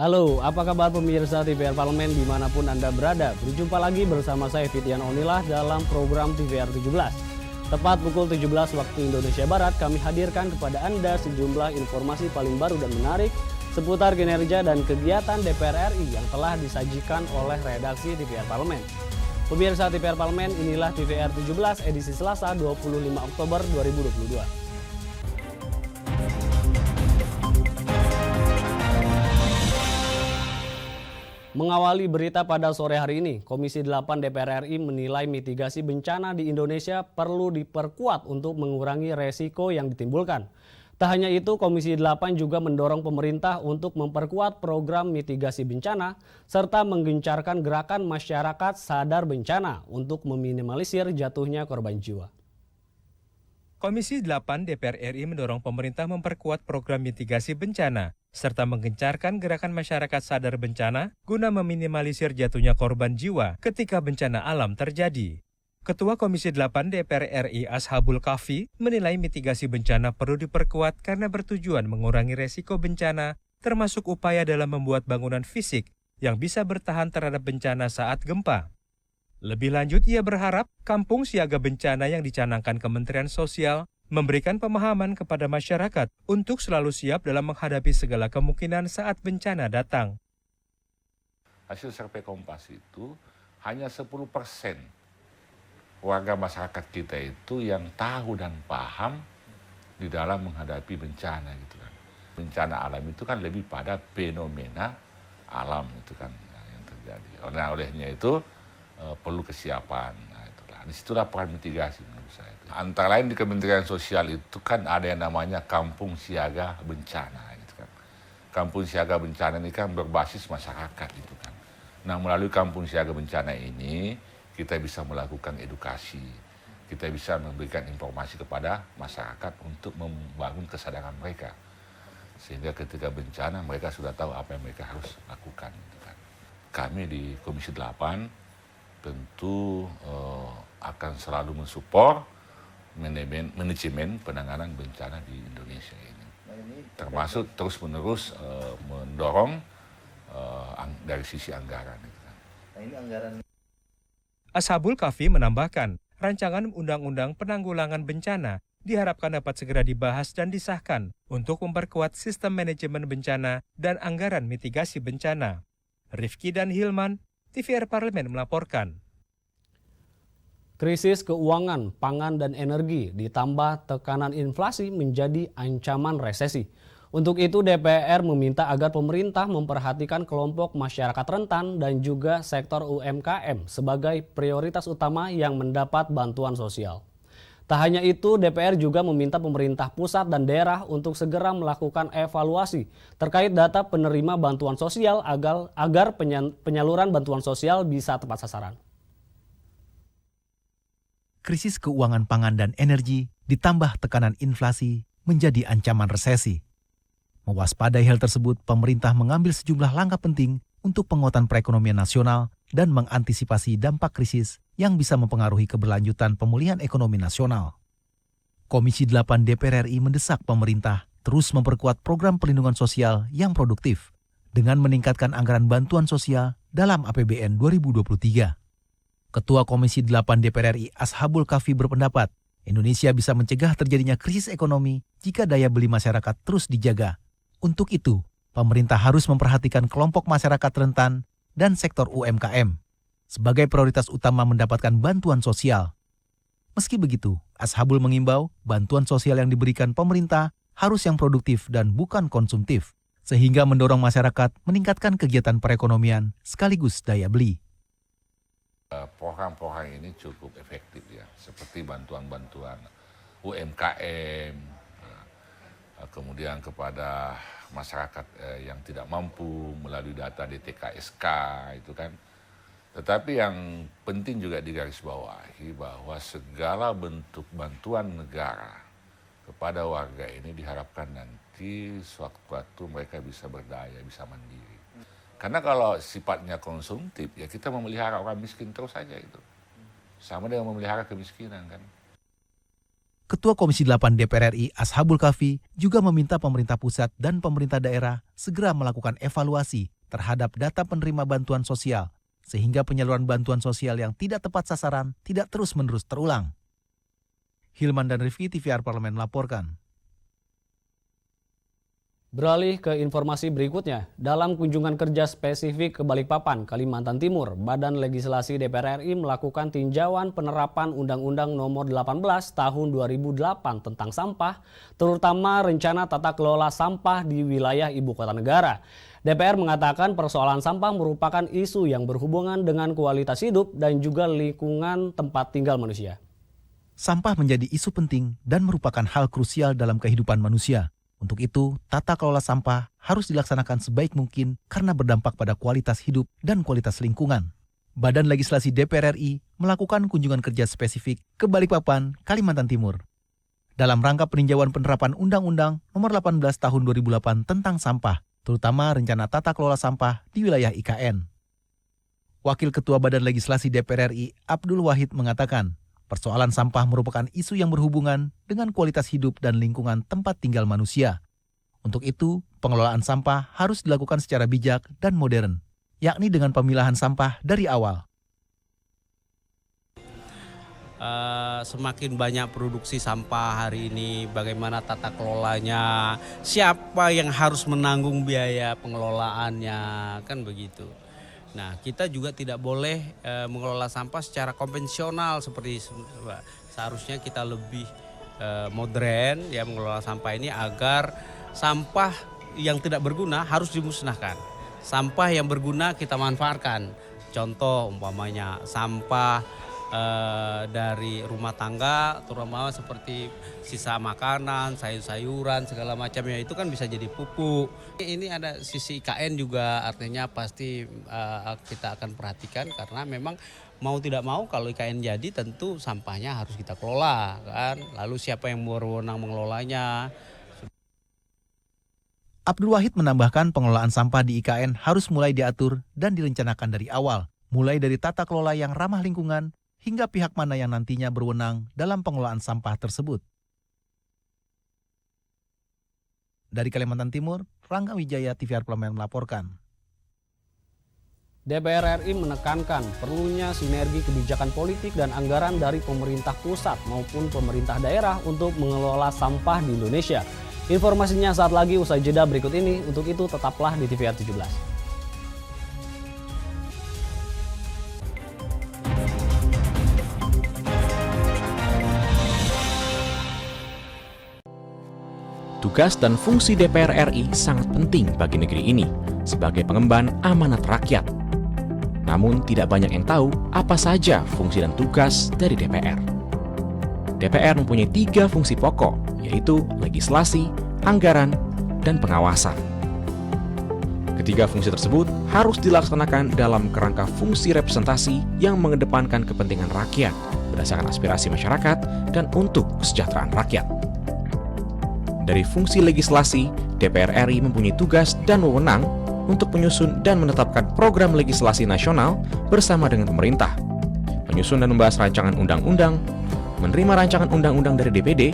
Halo, apa kabar pemirsa TVR Parlemen dimanapun Anda berada? Berjumpa lagi bersama saya Fitian Onilah dalam program TVR 17. Tepat pukul 17 waktu Indonesia Barat, kami hadirkan kepada Anda sejumlah informasi paling baru dan menarik seputar kinerja dan kegiatan DPR RI yang telah disajikan oleh redaksi TVR Parlemen. Pemirsa TVR Parlemen, inilah TVR 17 edisi Selasa 25 Oktober 2022. Mengawali berita pada sore hari ini, Komisi 8 DPR RI menilai mitigasi bencana di Indonesia perlu diperkuat untuk mengurangi resiko yang ditimbulkan. Tak hanya itu, Komisi 8 juga mendorong pemerintah untuk memperkuat program mitigasi bencana serta menggencarkan gerakan masyarakat sadar bencana untuk meminimalisir jatuhnya korban jiwa. Komisi 8 DPR RI mendorong pemerintah memperkuat program mitigasi bencana serta menggencarkan gerakan masyarakat sadar bencana guna meminimalisir jatuhnya korban jiwa ketika bencana alam terjadi. Ketua Komisi 8 DPR RI Ashabul Kahfi menilai mitigasi bencana perlu diperkuat karena bertujuan mengurangi resiko bencana termasuk upaya dalam membuat bangunan fisik yang bisa bertahan terhadap bencana saat gempa. Lebih lanjut, ia berharap kampung siaga bencana yang dicanangkan Kementerian Sosial memberikan pemahaman kepada masyarakat untuk selalu siap dalam menghadapi segala kemungkinan saat bencana datang. Hasil survei Kompas itu hanya 10% warga masyarakat kita itu yang tahu dan paham di dalam menghadapi bencana gitu kan. Bencana alam itu kan lebih pada fenomena alam itu kan yang terjadi. Olehnya itu perlu kesiapan. Disitulah peran mitigasi menurut saya. Antara lain di Kementerian Sosial itu kan ada yang namanya Kampung Siaga Bencana. Gitu kan. Kampung Siaga Bencana ini kan berbasis masyarakat. Gitu kan. Nah, melalui Kampung Siaga Bencana ini kita bisa melakukan edukasi. Kita bisa memberikan informasi kepada masyarakat untuk membangun kesadaran mereka. Sehingga ketika bencana mereka sudah tahu apa yang mereka harus lakukan. Gitu kan. Kami di Komisi 8 tentu akan selalu mensupport manajemen penanganan bencana di Indonesia ini. Termasuk terus-menerus mendorong dari sisi anggaran. Ashabul Kahfi menambahkan, rancangan Undang-Undang Penanggulangan Bencana diharapkan dapat segera dibahas dan disahkan untuk memperkuat sistem manajemen bencana dan anggaran mitigasi bencana. Rifki dan Hilman, TVR Parlemen melaporkan. Krisis keuangan, pangan, dan energi ditambah tekanan inflasi menjadi ancaman resesi. Untuk itu DPR meminta agar pemerintah memperhatikan kelompok masyarakat rentan dan juga sektor UMKM sebagai prioritas utama yang mendapat bantuan sosial. Tak hanya itu, DPR juga meminta pemerintah pusat dan daerah untuk segera melakukan evaluasi terkait data penerima bantuan sosial agar penyaluran bantuan sosial bisa tepat sasaran. Krisis keuangan pangan dan energi ditambah tekanan inflasi menjadi ancaman resesi. Mewaspadai hal tersebut, pemerintah mengambil sejumlah langkah penting untuk penguatan perekonomian nasional dan mengantisipasi dampak krisis yang bisa mempengaruhi keberlanjutan pemulihan ekonomi nasional. Komisi 8 DPR RI mendesak pemerintah terus memperkuat program perlindungan sosial yang produktif dengan meningkatkan anggaran bantuan sosial dalam APBN 2023. Ketua Komisi 8 DPR RI Ashabul Kahfi berpendapat, Indonesia bisa mencegah terjadinya krisis ekonomi jika daya beli masyarakat terus dijaga. Untuk itu, pemerintah harus memperhatikan kelompok masyarakat rentan dan sektor UMKM sebagai prioritas utama mendapatkan bantuan sosial. Meski begitu, Ashabul mengimbau bantuan sosial yang diberikan pemerintah harus yang produktif dan bukan konsumtif, sehingga mendorong masyarakat meningkatkan kegiatan perekonomian sekaligus daya beli. Program-program ini cukup efektif ya, seperti bantuan-bantuan UMKM, kemudian kepada masyarakat yang tidak mampu melalui data DTKSK itu kan. Tetapi yang penting juga digarisbawahi bahwa segala bentuk bantuan negara kepada warga ini diharapkan nanti sewaktu-waktu mereka bisa berdaya, bisa mandiri. Karena kalau sifatnya konsumtif, ya kita memelihara orang miskin terus saja itu. Sama dengan memelihara kemiskinan kan. Ketua Komisi 8 DPR RI Ashabul Kahfi juga meminta pemerintah pusat dan pemerintah daerah segera melakukan evaluasi terhadap data penerima bantuan sosial, sehingga penyaluran bantuan sosial yang tidak tepat sasaran tidak terus-menerus terulang. Hilman dan Rifki, TVR Parlemen melaporkan. Beralih ke informasi berikutnya, dalam kunjungan kerja spesifik ke Balikpapan, Kalimantan Timur, Badan Legislasi DPR RI melakukan tinjauan penerapan Undang-Undang Nomor 18 Tahun 2008 tentang sampah, terutama rencana tata kelola sampah di wilayah ibu kota negara. DPR mengatakan persoalan sampah merupakan isu yang berhubungan dengan kualitas hidup dan juga lingkungan tempat tinggal manusia. Sampah menjadi isu penting dan merupakan hal krusial dalam kehidupan manusia. Untuk itu, tata kelola sampah harus dilaksanakan sebaik mungkin karena berdampak pada kualitas hidup dan kualitas lingkungan. Badan Legislasi DPR RI melakukan kunjungan kerja spesifik ke Balikpapan, Kalimantan Timur. Dalam rangka peninjauan penerapan Undang-Undang Nomor 18 Tahun 2008 tentang sampah, terutama rencana tata kelola sampah di wilayah IKN. Wakil Ketua Badan Legislasi DPR RI, Abdul Wahid, mengatakan, persoalan sampah merupakan isu yang berhubungan dengan kualitas hidup dan lingkungan tempat tinggal manusia. Untuk itu, pengelolaan sampah harus dilakukan secara bijak dan modern, yakni dengan pemilahan sampah dari awal. Semakin banyak produksi sampah hari ini, bagaimana tata kelolanya, siapa yang harus menanggung biaya pengelolaannya, kan begitu. Nah, kita juga tidak boleh mengelola sampah secara konvensional seperti seharusnya kita lebih modern ya mengelola sampah ini agar sampah yang tidak berguna harus dimusnahkan. Sampah yang berguna kita manfaatkan. Contoh umpamanya sampah dari rumah tangga, terutama seperti sisa makanan, sayur-sayuran, segala macamnya itu kan bisa jadi pupuk. Ini ada sisi IKN juga, artinya pasti kita akan perhatikan karena memang mau tidak mau kalau IKN jadi tentu sampahnya harus kita kelola kan. Lalu siapa yang berwenang mengelolanya? Abdul Wahid menambahkan pengelolaan sampah di IKN harus mulai diatur dan direncanakan dari awal, mulai dari tata kelola yang ramah lingkungan, hingga pihak mana yang nantinya berwenang dalam pengelolaan sampah tersebut. Dari Kalimantan Timur, Rangga Wijaya, TVR Parlemen melaporkan. DPR RI menekankan perlunya sinergi kebijakan politik dan anggaran dari pemerintah pusat maupun pemerintah daerah untuk mengelola sampah di Indonesia. Informasinya saat lagi usai jeda berikut ini. Untuk itu tetaplah di TVR 17. Tugas dan fungsi DPR RI sangat penting bagi negeri ini sebagai pengemban amanat rakyat. Namun tidak banyak yang tahu apa saja fungsi dan tugas dari DPR. DPR mempunyai 3 fungsi pokok, yaitu legislasi, anggaran, dan pengawasan. Ketiga fungsi tersebut harus dilaksanakan dalam kerangka fungsi representasi yang mengedepankan kepentingan rakyat berdasarkan aspirasi masyarakat dan untuk kesejahteraan rakyat. Dari fungsi legislasi, DPR RI mempunyai tugas dan wewenang untuk menyusun dan menetapkan program legislasi nasional bersama dengan pemerintah, menyusun dan membahas rancangan undang-undang, menerima rancangan undang-undang dari DPD,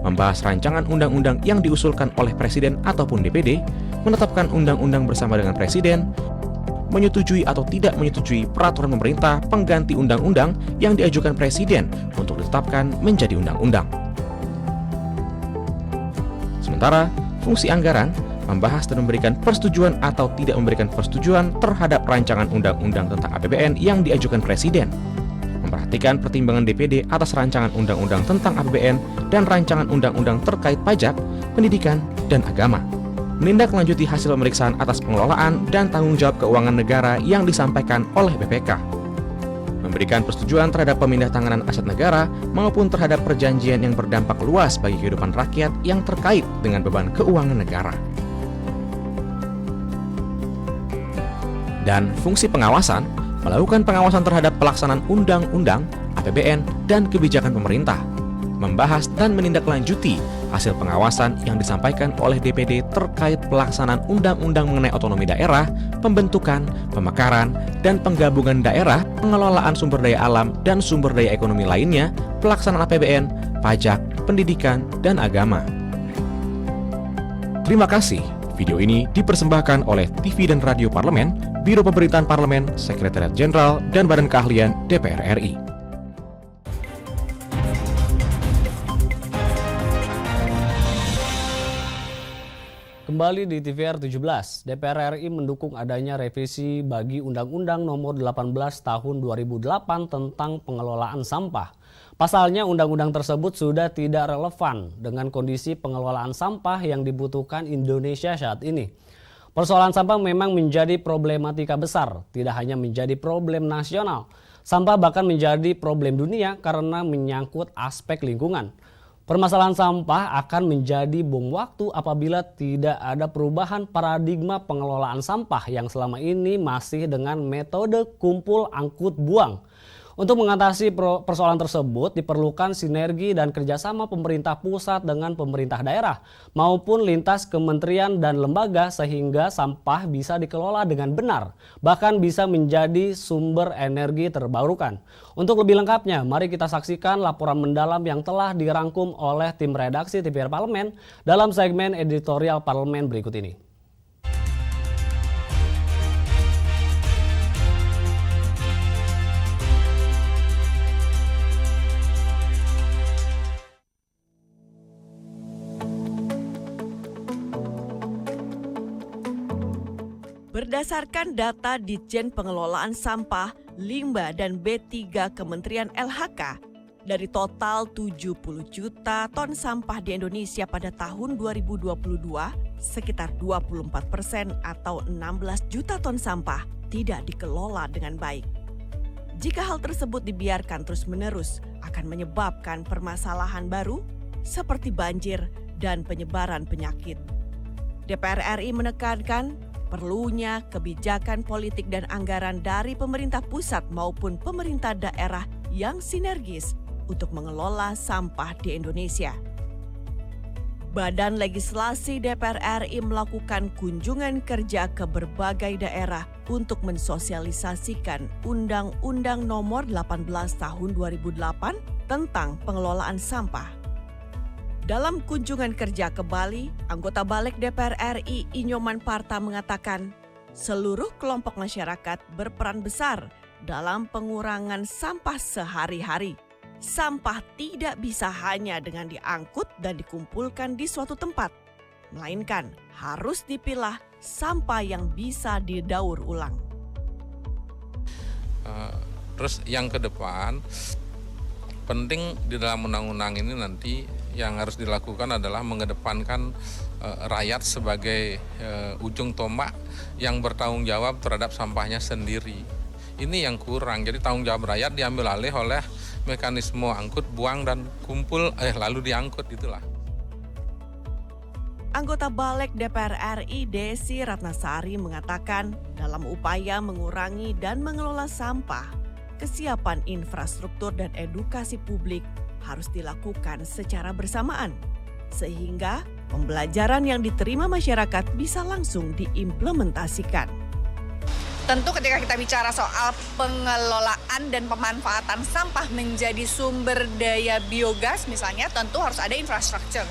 membahas rancangan undang-undang yang diusulkan oleh Presiden ataupun DPD, menetapkan undang-undang bersama dengan Presiden, menyetujui atau tidak menyetujui peraturan pemerintah pengganti undang-undang yang diajukan Presiden untuk ditetapkan menjadi undang-undang. Sementara, fungsi anggaran membahas dan memberikan persetujuan atau tidak memberikan persetujuan terhadap rancangan undang-undang tentang APBN yang diajukan Presiden, memperhatikan pertimbangan DPD atas rancangan undang-undang tentang APBN dan rancangan undang-undang terkait pajak, pendidikan, dan agama, menindaklanjuti hasil pemeriksaan atas pengelolaan dan tanggung jawab keuangan negara yang disampaikan oleh BPK, memberikan persetujuan terhadap pemindahan aset negara maupun terhadap perjanjian yang berdampak luas bagi kehidupan rakyat yang terkait dengan beban keuangan negara. Dan fungsi pengawasan, melakukan pengawasan terhadap pelaksanaan undang-undang, APBN, dan kebijakan pemerintah, membahas dan menindaklanjuti hasil pengawasan yang disampaikan oleh DPD terkait pelaksanaan undang-undang mengenai otonomi daerah, pembentukan, pemekaran, dan penggabungan daerah, pengelolaan sumber daya alam dan sumber daya ekonomi lainnya, pelaksanaan APBN, pajak, pendidikan, dan agama. Terima kasih. Video ini dipersembahkan oleh TV dan Radio Parlemen, Biro Pemerintahan Parlemen, Sekretariat Jenderal, dan Badan Keahlian DPR RI. Kembali di TVR 17, DPR RI mendukung adanya revisi bagi Undang-Undang Nomor 18 Tahun 2008 tentang pengelolaan sampah. Pasalnya undang-undang tersebut sudah tidak relevan dengan kondisi pengelolaan sampah yang dibutuhkan Indonesia saat ini. Persoalan sampah memang menjadi problematika besar, tidak hanya menjadi problem nasional. Sampah bahkan menjadi problem dunia karena menyangkut aspek lingkungan. Permasalahan sampah akan menjadi bom waktu apabila tidak ada perubahan paradigma pengelolaan sampah yang selama ini masih dengan metode kumpul angkut buang. Untuk mengatasi persoalan tersebut diperlukan sinergi dan kerjasama pemerintah pusat dengan pemerintah daerah maupun lintas kementerian dan lembaga sehingga sampah bisa dikelola dengan benar, bahkan bisa menjadi sumber energi terbarukan. Untuk lebih lengkapnya, mari kita saksikan laporan mendalam yang telah dirangkum oleh tim redaksi TVR Parlemen dalam segmen editorial Parlemen berikut ini. Berdasarkan data Ditjen Pengelolaan Sampah, Limbah dan B3 Kementerian LHK, dari total 70 juta ton sampah di Indonesia pada tahun 2022, sekitar 24% atau 16 juta ton sampah tidak dikelola dengan baik. Jika hal tersebut dibiarkan terus-menerus, akan menyebabkan permasalahan baru seperti banjir dan penyebaran penyakit. DPR RI menekankan perlunya kebijakan politik dan anggaran dari pemerintah pusat maupun pemerintah daerah yang sinergis untuk mengelola sampah di Indonesia. Badan Legislasi DPR RI melakukan kunjungan kerja ke berbagai daerah untuk mensosialisasikan Undang-Undang Nomor 18 Tahun 2008 tentang pengelolaan sampah. Dalam kunjungan kerja ke Bali, anggota Balik DPR RI Inyoman Parta mengatakan, seluruh kelompok masyarakat berperan besar dalam pengurangan sampah sehari-hari. Sampah tidak bisa hanya dengan diangkut dan dikumpulkan di suatu tempat, melainkan harus dipilah sampah yang bisa didaur ulang. Terus yang ke depan, penting di dalam undang-undang ini nanti yang harus dilakukan adalah mengedepankan rakyat sebagai ujung tombak yang bertanggung jawab terhadap sampahnya sendiri. Ini yang kurang, jadi tanggung jawab rakyat diambil alih oleh mekanisme angkut, buang, dan kumpul, lalu diangkut, itulah. Anggota Balik DPR RI Desi Ratnasari mengatakan dalam upaya mengurangi dan mengelola sampah, kesiapan infrastruktur dan edukasi publik harus dilakukan secara bersamaan, sehingga pembelajaran yang diterima masyarakat bisa langsung diimplementasikan. Tentu ketika kita bicara soal pengelolaan dan pemanfaatan sampah menjadi sumber daya biogas misalnya, tentu harus ada infrastruktur,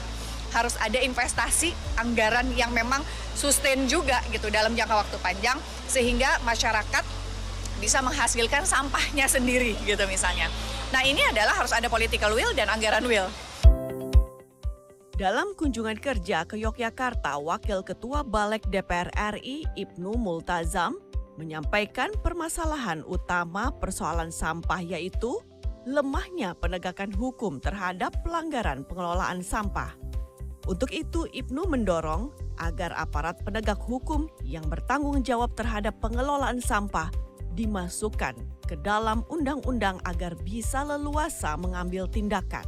harus ada investasi anggaran yang memang sustain juga gitu dalam jangka waktu panjang, sehingga masyarakat bisa menghasilkan sampahnya sendiri gitu misalnya. Nah ini adalah harus ada political will dan anggaran will. Dalam kunjungan kerja ke Yogyakarta, Wakil Ketua Balik DPR RI Ibnu Multazam menyampaikan permasalahan utama persoalan sampah yaitu lemahnya penegakan hukum terhadap pelanggaran pengelolaan sampah. Untuk itu Ibnu mendorong agar aparat penegak hukum yang bertanggung jawab terhadap pengelolaan sampah dimasukkan ke dalam undang-undang agar bisa leluasa mengambil tindakan.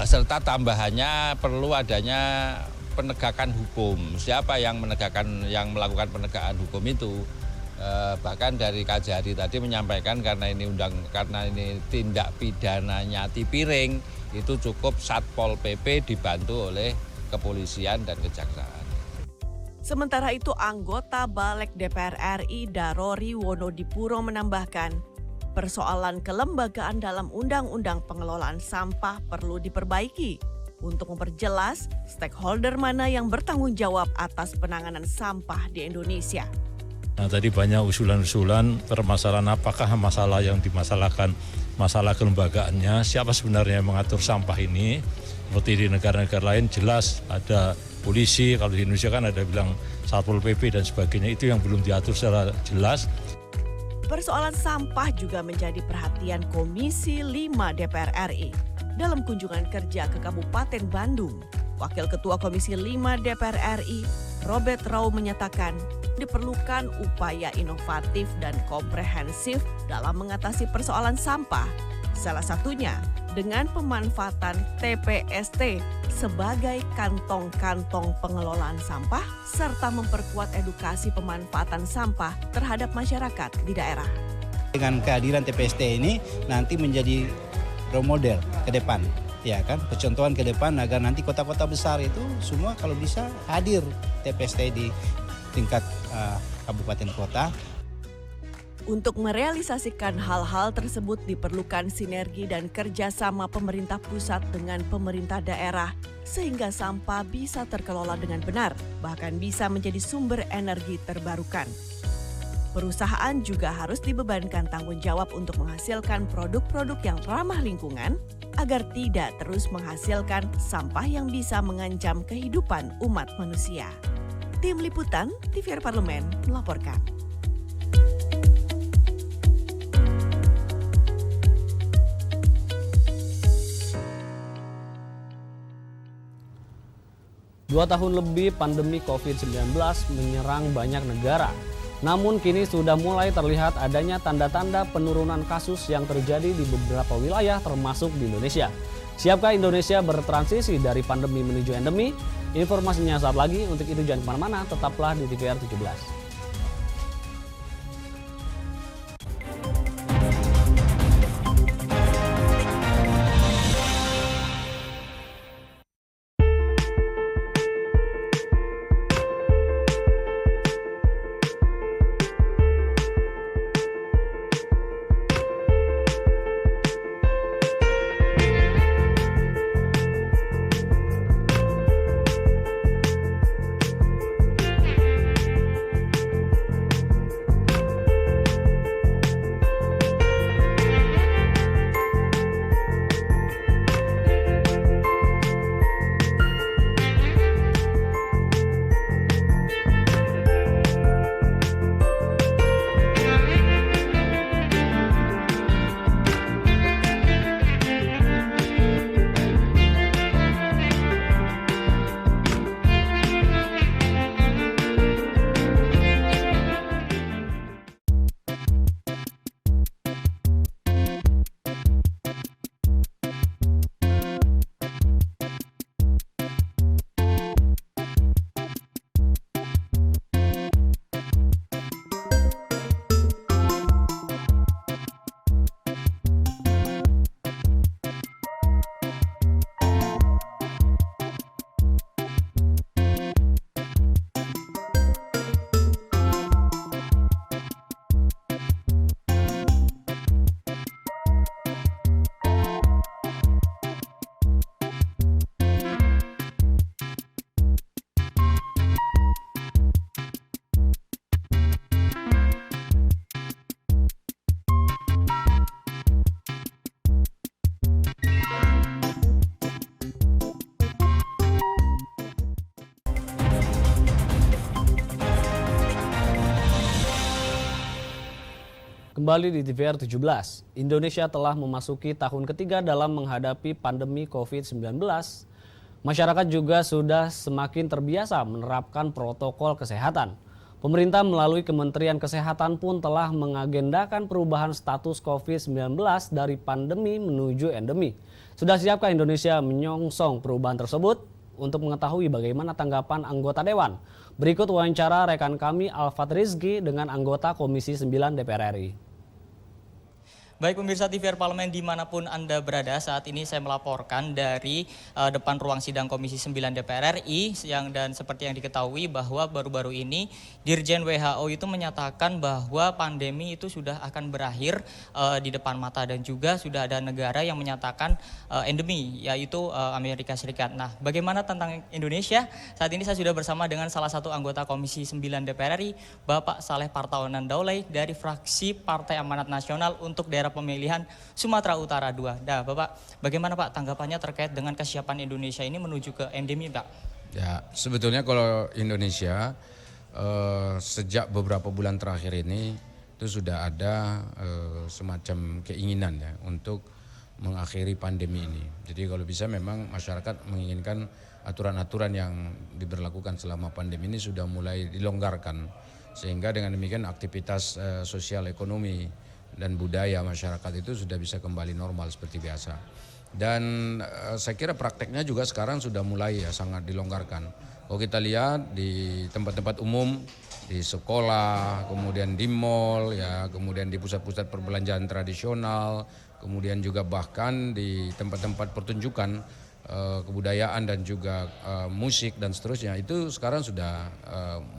Serta tambahannya perlu adanya penegakan hukum. Siapa yang melakukan penegakan hukum itu? Bahkan dari Kajari tadi menyampaikan karena ini tindak pidananya tipiring, itu cukup Satpol PP dibantu oleh kepolisian dan kejaksaan. Sementara itu, anggota Balik DPR RI Darori Wonodipuro menambahkan, persoalan kelembagaan dalam Undang-Undang Pengelolaan Sampah perlu diperbaiki untuk memperjelas stakeholder mana yang bertanggung jawab atas penanganan sampah di Indonesia. Nah, tadi banyak usulan-usulan permasalahan apakah masalah yang dimasalahkan, masalah kelembagaannya, siapa sebenarnya yang mengatur sampah ini. Seperti di negara-negara lain jelas ada polisi, kalau di Indonesia kan ada bilang Satpol PP dan sebagainya, itu yang belum diatur secara jelas. Persoalan sampah juga menjadi perhatian Komisi 5 DPR RI. Dalam kunjungan kerja ke Kabupaten Bandung, Wakil Ketua Komisi 5 DPR RI, Robert Rau menyatakan diperlukan upaya inovatif dan komprehensif dalam mengatasi persoalan sampah. Salah satunya dengan pemanfaatan TPST sebagai kantong-kantong pengelolaan sampah serta memperkuat edukasi pemanfaatan sampah terhadap masyarakat di daerah. Dengan kehadiran TPST ini nanti menjadi role model ke depan, ya kan, percontohan ke depan agar nanti kota-kota besar itu semua kalau bisa hadir TPST di tingkat kabupaten kota. Untuk merealisasikan hal-hal tersebut diperlukan sinergi dan kerjasama pemerintah pusat dengan pemerintah daerah sehingga sampah bisa terkelola dengan benar, bahkan bisa menjadi sumber energi terbarukan. Perusahaan juga harus dibebankan tanggung jawab untuk menghasilkan produk-produk yang ramah lingkungan agar tidak terus menghasilkan sampah yang bisa mengancam kehidupan umat manusia. Tim Liputan TVRI Parlemen melaporkan. Dua tahun lebih pandemi COVID-19 menyerang banyak negara. Namun kini sudah mulai terlihat adanya tanda-tanda penurunan kasus yang terjadi di beberapa wilayah termasuk di Indonesia. Siapkah Indonesia bertransisi dari pandemi menuju endemi? Informasinya saat lagi, untuk itu jangan kemana-mana, tetaplah di TVR 17. Kembali di TVR 17, Indonesia telah memasuki tahun ketiga dalam menghadapi pandemi COVID-19. Masyarakat juga sudah semakin terbiasa menerapkan protokol kesehatan. Pemerintah melalui Kementerian Kesehatan pun telah mengagendakan perubahan status COVID-19 dari pandemi menuju endemi. Sudah siapkah Indonesia menyongsong perubahan tersebut? Untuk mengetahui bagaimana tanggapan anggota Dewan, berikut wawancara rekan kami Alfat Rizky dengan anggota Komisi 9 DPR RI. Baik pemirsa TVR Parlemen dimanapun Anda berada, saat ini saya melaporkan dari depan ruang sidang Komisi 9 DPR RI dan seperti yang diketahui bahwa baru-baru ini Dirjen WHO itu menyatakan bahwa pandemi itu sudah akan berakhir di depan mata dan juga sudah ada negara yang menyatakan endemi yaitu Amerika Serikat. Nah, bagaimana tentang Indonesia? Saat ini saya sudah bersama dengan salah satu anggota Komisi 9 DPR RI, Bapak Saleh Partawanan Daulay dari fraksi Partai Amanat Nasional untuk daerah pemilihan Sumatera Utara 2. Nah, Bapak, bagaimana Pak tanggapannya terkait dengan kesiapan Indonesia ini menuju ke endemi, Pak? Ya, sebetulnya kalau Indonesia sejak beberapa bulan terakhir ini itu sudah ada semacam keinginan ya untuk mengakhiri pandemi ini. Jadi kalau bisa memang masyarakat menginginkan aturan-aturan yang diberlakukan selama pandemi ini sudah mulai dilonggarkan, sehingga dengan demikian aktivitas sosial ekonomi dan budaya masyarakat itu sudah bisa kembali normal seperti biasa. Dan saya kira prakteknya juga sekarang sudah mulai ya sangat dilonggarkan. Kalau kita lihat di tempat-tempat umum, di sekolah, kemudian di mal, ya, kemudian di pusat-pusat perbelanjaan tradisional, kemudian juga bahkan di tempat-tempat pertunjukan kebudayaan dan juga musik dan seterusnya, itu sekarang sudah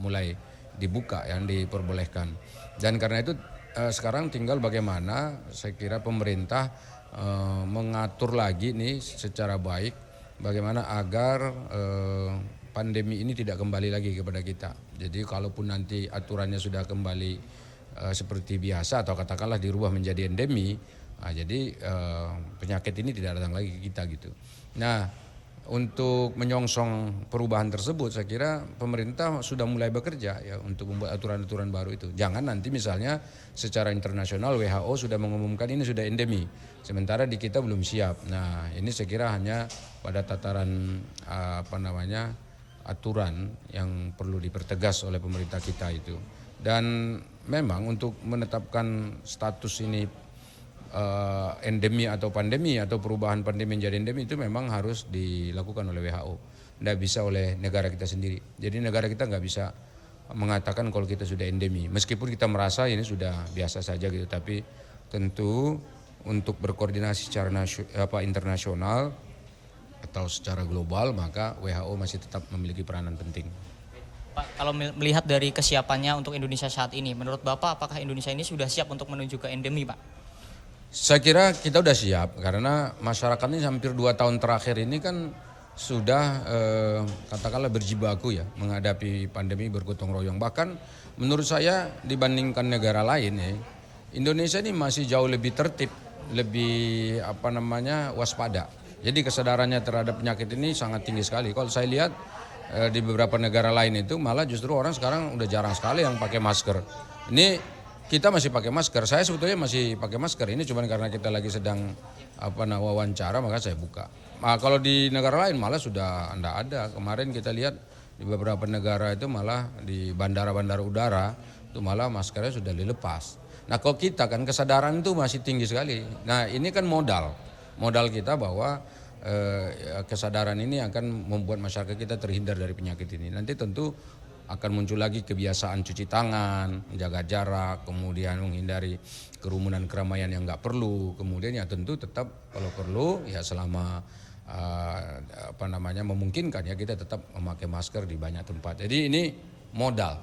mulai dibuka yang diperbolehkan. Dan karena itu sekarang tinggal bagaimana saya kira pemerintah mengatur lagi nih secara baik bagaimana agar pandemi ini tidak kembali lagi kepada kita. Jadi kalaupun nanti aturannya sudah kembali seperti biasa atau katakanlah dirubah menjadi endemi, jadi penyakit ini tidak datang lagi ke kita gitu. Nah, untuk menyongsong perubahan tersebut saya kira pemerintah sudah mulai bekerja ya untuk membuat aturan-aturan baru itu. Jangan nanti misalnya secara internasional WHO sudah mengumumkan ini sudah endemi, sementara di kita belum siap. Nah, ini saya kira hanya pada tataran aturan yang perlu dipertegas oleh pemerintah kita itu. Dan memang untuk menetapkan status ini endemi atau pandemi atau perubahan pandemi menjadi endemi itu memang harus dilakukan oleh WHO, tidak bisa oleh negara kita sendiri. Jadi negara kita nggak bisa mengatakan kalau kita sudah endemi, meskipun kita merasa ini sudah biasa saja gitu, tapi tentu untuk berkoordinasi secara internasional atau secara global maka WHO masih tetap memiliki peranan penting. Pak, kalau melihat dari kesiapannya untuk Indonesia saat ini, menurut Bapak apakah Indonesia ini sudah siap untuk menuju ke endemi, Pak? Saya kira kita sudah siap karena masyarakat ini hampir 2 tahun terakhir ini kan sudah katakanlah berjibaku ya menghadapi pandemi bergotong royong. Bahkan menurut saya dibandingkan negara lain ya, Indonesia ini masih jauh lebih tertib, lebih waspada. Jadi kesadarannya terhadap penyakit ini sangat tinggi sekali. Kalau saya lihat di beberapa negara lain itu malah justru orang sekarang udah jarang sekali yang pakai masker. Ini kita masih pakai masker, saya sebetulnya masih pakai masker, ini cuma karena kita lagi sedang wawancara maka saya buka. Nah, kalau di negara lain malah sudah tidak ada. Kemarin kita lihat di beberapa negara itu malah di bandara-bandara udara itu malah maskernya sudah dilepas. Nah, kalau kita kan kesadaran itu masih tinggi sekali. Nah, ini kan modal kita bahwa kesadaran ini akan membuat masyarakat kita terhindar dari penyakit ini. Nanti tentu akan muncul lagi kebiasaan cuci tangan, menjaga jarak, kemudian menghindari kerumunan keramaian yang nggak perlu. Kemudian ya tentu tetap kalau perlu ya selama memungkinkan ya kita tetap memakai masker di banyak tempat. Jadi ini modal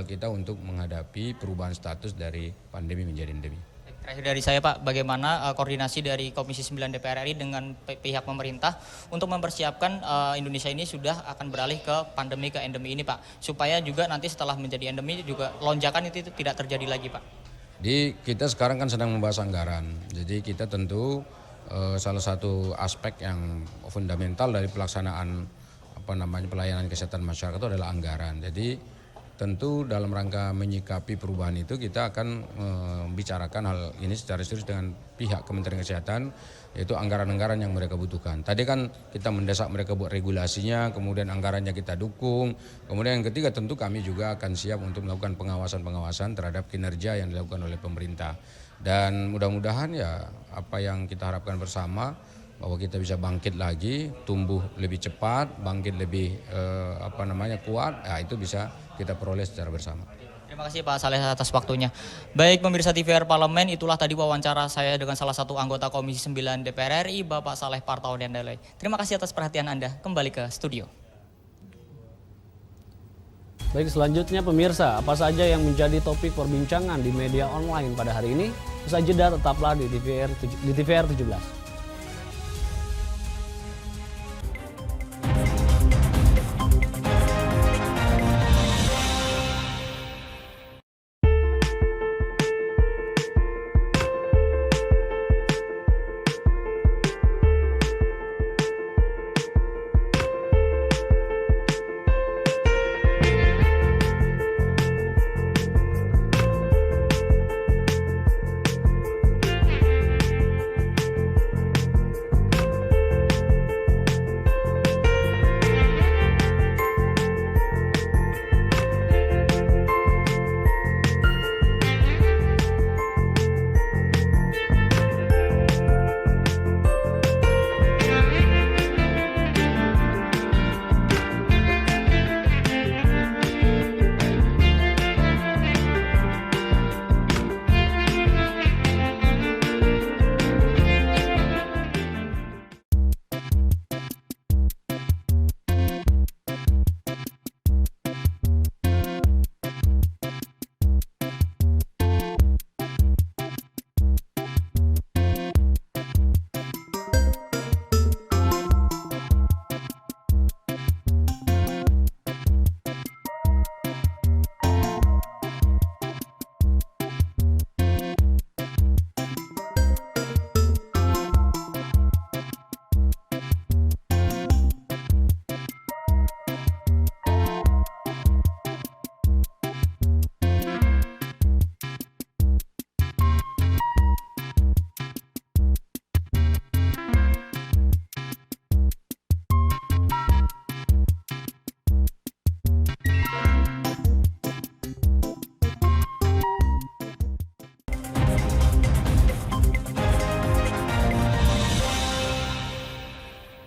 kita untuk menghadapi perubahan status dari pandemi menjadi endemi. Terakhir dari saya Pak, bagaimana koordinasi dari Komisi 9 DPR RI dengan pihak pemerintah untuk mempersiapkan Indonesia ini sudah akan beralih ke pandemi ke endemi ini Pak, supaya juga nanti setelah menjadi endemi juga lonjakan itu tidak terjadi lagi Pak. Jadi kita sekarang kan sedang membahas anggaran, jadi kita tentu salah satu aspek yang fundamental dari pelaksanaan pelayanan kesehatan masyarakat itu adalah anggaran. Jadi tentu dalam rangka menyikapi perubahan itu kita akan membicarakan hal ini secara serius dengan pihak Kementerian Kesehatan, yaitu anggaran-anggaran yang mereka butuhkan. Tadi kan kita mendesak mereka buat regulasinya, kemudian anggarannya kita dukung. Kemudian yang ketiga tentu kami juga akan siap untuk melakukan pengawasan-pengawasan terhadap kinerja yang dilakukan oleh pemerintah. Dan mudah-mudahan ya apa yang kita harapkan bersama bahwa kita bisa bangkit lagi, tumbuh lebih cepat, bangkit lebih kuat, itu bisa kita peroleh secara bersama. Terima kasih Pak Saleh atas waktunya. Baik pemirsa TVR Parlemen, itulah tadi wawancara saya dengan salah satu anggota Komisi 9 DPR RI, Bapak Saleh Partaudiandale. Terima kasih atas perhatian Anda. Kembali ke studio. Baik, selanjutnya pemirsa, apa saja yang menjadi topik perbincangan di media online pada hari ini? Usai jeda tetaplah di TVR 17.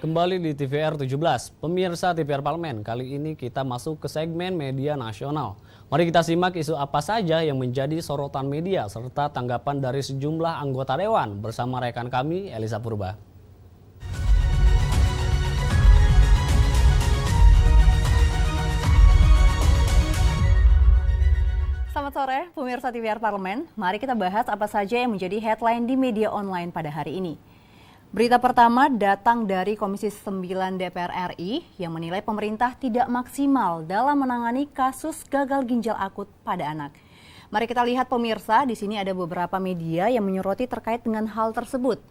Kembali di TVR 17, pemirsa TVR Parlemen, kali ini kita masuk ke segmen media nasional. Mari kita simak isu apa saja yang menjadi sorotan media serta tanggapan dari sejumlah anggota Dewan bersama rekan kami Elisa Purba. Selamat sore, pemirsa TVR Parlemen. Mari kita bahas apa saja yang menjadi headline di media online pada hari ini. Berita pertama datang dari Komisi 9 DPR RI yang menilai pemerintah tidak maksimal dalam menangani kasus gagal ginjal akut pada anak. Mari kita lihat pemirsa, di sini ada beberapa media yang menyoroti terkait dengan hal tersebut.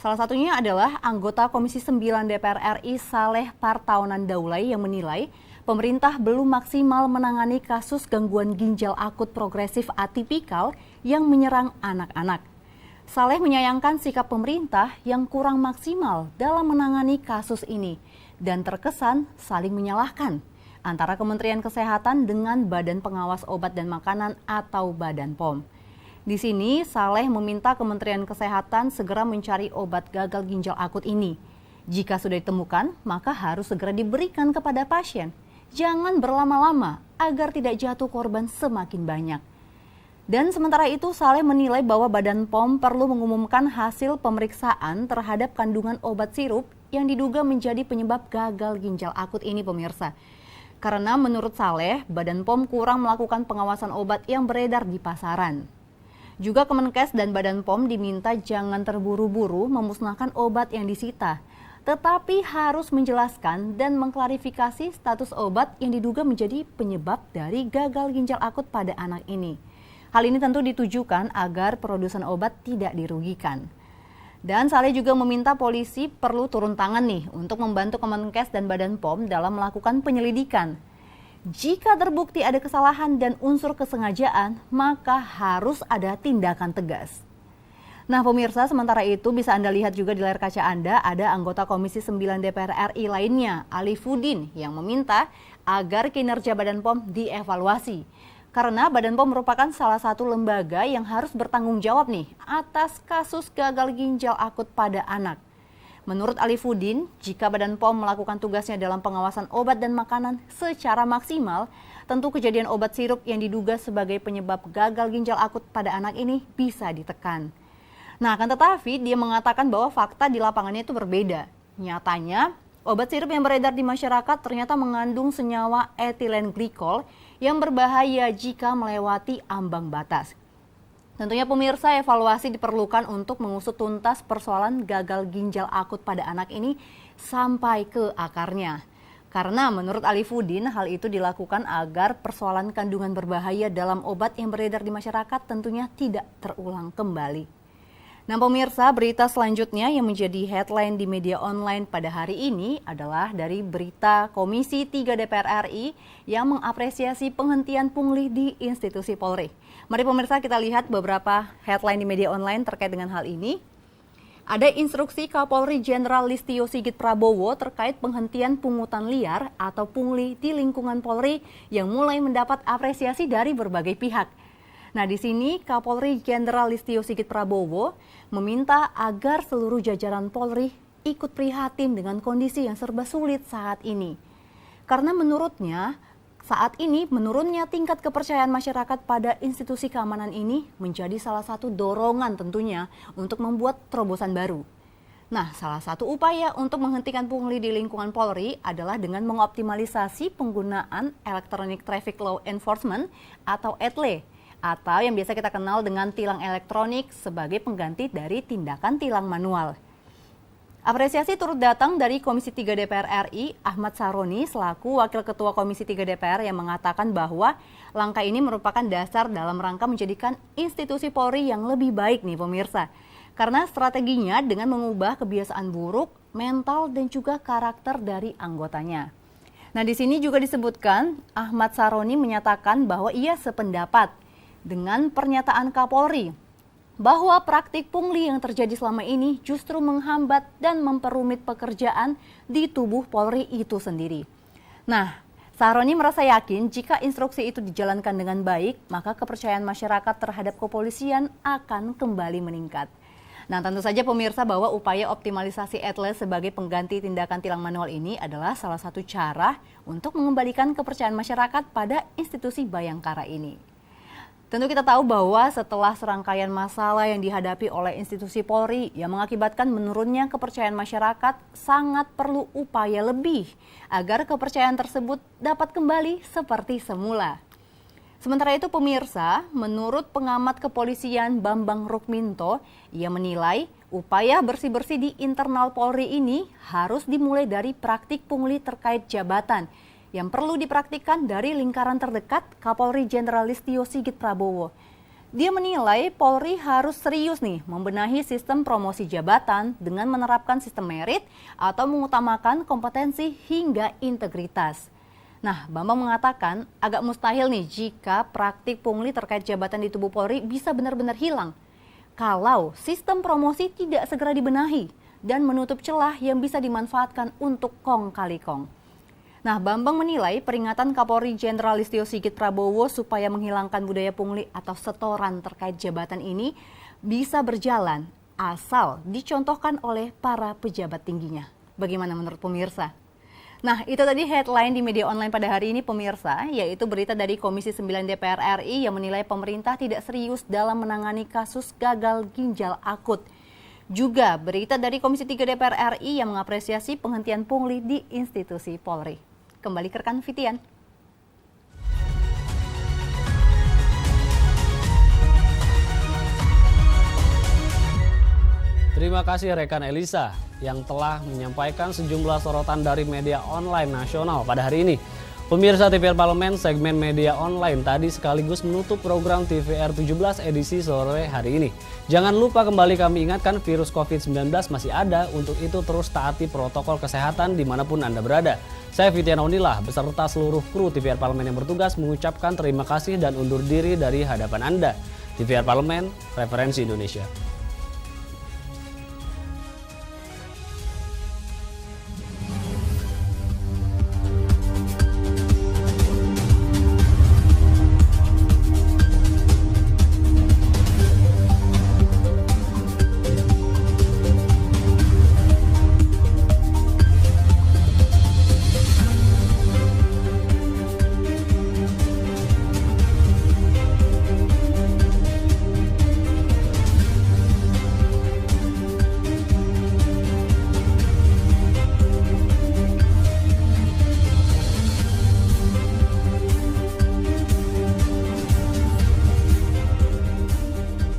Salah satunya adalah anggota Komisi 9 DPR RI Saleh Partaudiandale yang menilai pemerintah belum maksimal menangani kasus gangguan ginjal akut progresif atipikal yang menyerang anak-anak. Saleh menyayangkan sikap pemerintah yang kurang maksimal dalam menangani kasus ini dan terkesan saling menyalahkan antara Kementerian Kesehatan dengan Badan Pengawas Obat dan Makanan atau Badan POM. Di sini Saleh meminta Kementerian Kesehatan segera mencari obat gagal ginjal akut ini. Jika sudah ditemukan, maka harus segera diberikan kepada pasien. Jangan berlama-lama agar tidak jatuh korban semakin banyak. Dan sementara itu Saleh menilai bahwa Badan POM perlu mengumumkan hasil pemeriksaan terhadap kandungan obat sirup yang diduga menjadi penyebab gagal ginjal akut ini pemirsa. Karena menurut Saleh, Badan POM kurang melakukan pengawasan obat yang beredar di pasaran. Juga Kemenkes dan Badan POM diminta jangan terburu-buru memusnahkan obat yang disita, tetapi harus menjelaskan dan mengklarifikasi status obat yang diduga menjadi penyebab dari gagal ginjal akut pada anak ini. Hal ini tentu ditujukan agar produsen obat tidak dirugikan. Dan Saleh juga meminta polisi perlu turun tangan nih untuk membantu Kemenkes dan Badan POM dalam melakukan penyelidikan. Jika terbukti ada kesalahan dan unsur kesengajaan, maka harus ada tindakan tegas. Nah pemirsa, sementara itu bisa Anda lihat juga di layar kaca Anda ada anggota Komisi 9 DPR RI lainnya, Alifuddin, yang meminta agar kinerja Badan POM dievaluasi. Karena Badan POM merupakan salah satu lembaga yang harus bertanggung jawab nih atas kasus gagal ginjal akut pada anak. Menurut Alifuddin, jika Badan POM melakukan tugasnya dalam pengawasan obat dan makanan secara maksimal, tentu kejadian obat sirup yang diduga sebagai penyebab gagal ginjal akut pada anak ini bisa ditekan. Nah, akan tetapi dia mengatakan bahwa fakta di lapangannya itu berbeda. Nyatanya, obat sirup yang beredar di masyarakat ternyata mengandung senyawa etilen glikol yang berbahaya jika melewati ambang batas. Tentunya pemirsa, evaluasi diperlukan untuk mengusut tuntas persoalan gagal ginjal akut pada anak ini sampai ke akarnya. Karena menurut Alifuddin, hal itu dilakukan agar persoalan kandungan berbahaya dalam obat yang beredar di masyarakat tentunya tidak terulang kembali. Nah pemirsa, berita selanjutnya yang menjadi headline di media online pada hari ini adalah dari berita Komisi 3 DPR RI yang mengapresiasi penghentian pungli di institusi Polri. Mari pemirsa kita lihat beberapa headline di media online terkait dengan hal ini. Ada instruksi Kapolri Jenderal Listio Sigit Prabowo terkait penghentian pungutan liar atau pungli di lingkungan Polri yang mulai mendapat apresiasi dari berbagai pihak. Nah, di sini Kapolri Jenderal Listio Sigit Prabowo meminta agar seluruh jajaran Polri ikut prihatin dengan kondisi yang serba sulit saat ini. Karena menurutnya, saat ini menurunnya tingkat kepercayaan masyarakat pada institusi keamanan ini menjadi salah satu dorongan tentunya untuk membuat terobosan baru. Nah, salah satu upaya untuk menghentikan pungli di lingkungan Polri adalah dengan mengoptimalisasi penggunaan Electronic Traffic Law Enforcement atau ETLE, atau yang biasa kita kenal dengan tilang elektronik sebagai pengganti dari tindakan tilang manual. Apresiasi turut datang dari Komisi 3 DPR RI, Ahmad Saroni selaku Wakil Ketua Komisi 3 DPR yang mengatakan bahwa langkah ini merupakan dasar dalam rangka menjadikan institusi Polri yang lebih baik nih pemirsa. Karena strateginya dengan mengubah kebiasaan buruk, mental dan juga karakter dari anggotanya. Nah di sini juga disebutkan Ahmad Saroni menyatakan bahwa ia sependapat dengan pernyataan Kapolri bahwa praktik pungli yang terjadi selama ini justru menghambat dan memperumit pekerjaan di tubuh Polri itu sendiri. Nah, Saroni merasa yakin jika instruksi itu dijalankan dengan baik, maka kepercayaan masyarakat terhadap kepolisian akan kembali meningkat. Nah, tentu saja pemirsa bahwa upaya optimalisasi ETLE sebagai pengganti tindakan tilang manual ini adalah salah satu cara untuk mengembalikan kepercayaan masyarakat pada institusi Bayangkara ini. Tentu kita tahu bahwa setelah serangkaian masalah yang dihadapi oleh institusi Polri yang mengakibatkan menurunnya kepercayaan masyarakat, sangat perlu upaya lebih agar kepercayaan tersebut dapat kembali seperti semula. Sementara itu pemirsa, menurut pengamat kepolisian Bambang Rukminto, ia menilai upaya bersih-bersih di internal Polri ini harus dimulai dari praktik pungli terkait jabatan yang perlu dipraktikkan dari lingkaran terdekat Kapolri Jenderal Listio Sigit Prabowo. Dia menilai Polri harus serius nih membenahi sistem promosi jabatan dengan menerapkan sistem merit atau mengutamakan kompetensi hingga integritas. Nah, Bambang mengatakan agak mustahil nih jika praktik pungli terkait jabatan di tubuh Polri bisa benar-benar hilang kalau sistem promosi tidak segera dibenahi dan menutup celah yang bisa dimanfaatkan untuk kong kali kong. Nah, Bambang menilai peringatan Kapolri Jenderal Listio Sigit Prabowo supaya menghilangkan budaya pungli atau setoran terkait jabatan ini bisa berjalan asal dicontohkan oleh para pejabat tingginya. Bagaimana menurut pemirsa? Nah, itu tadi headline di media online pada hari ini pemirsa, yaitu berita dari Komisi 9 DPR RI yang menilai pemerintah tidak serius dalam menangani kasus gagal ginjal akut. Juga berita dari Komisi 3 DPR RI yang mengapresiasi penghentian pungli di institusi Polri. Kembali ke rekan Fitian. Terima kasih rekan Elisa yang telah menyampaikan sejumlah sorotan dari media online nasional pada hari ini. Pemirsa TVR Parlemen, segmen media online tadi sekaligus menutup program TVR 17 edisi sore hari ini. Jangan lupa kembali kami ingatkan virus COVID-19 masih ada, untuk itu terus taati protokol kesehatan dimanapun Anda berada. Saya Fitian Aunillah beserta seluruh kru TVR Parlemen yang bertugas mengucapkan terima kasih dan undur diri dari hadapan Anda. TVR Parlemen, referensi Indonesia.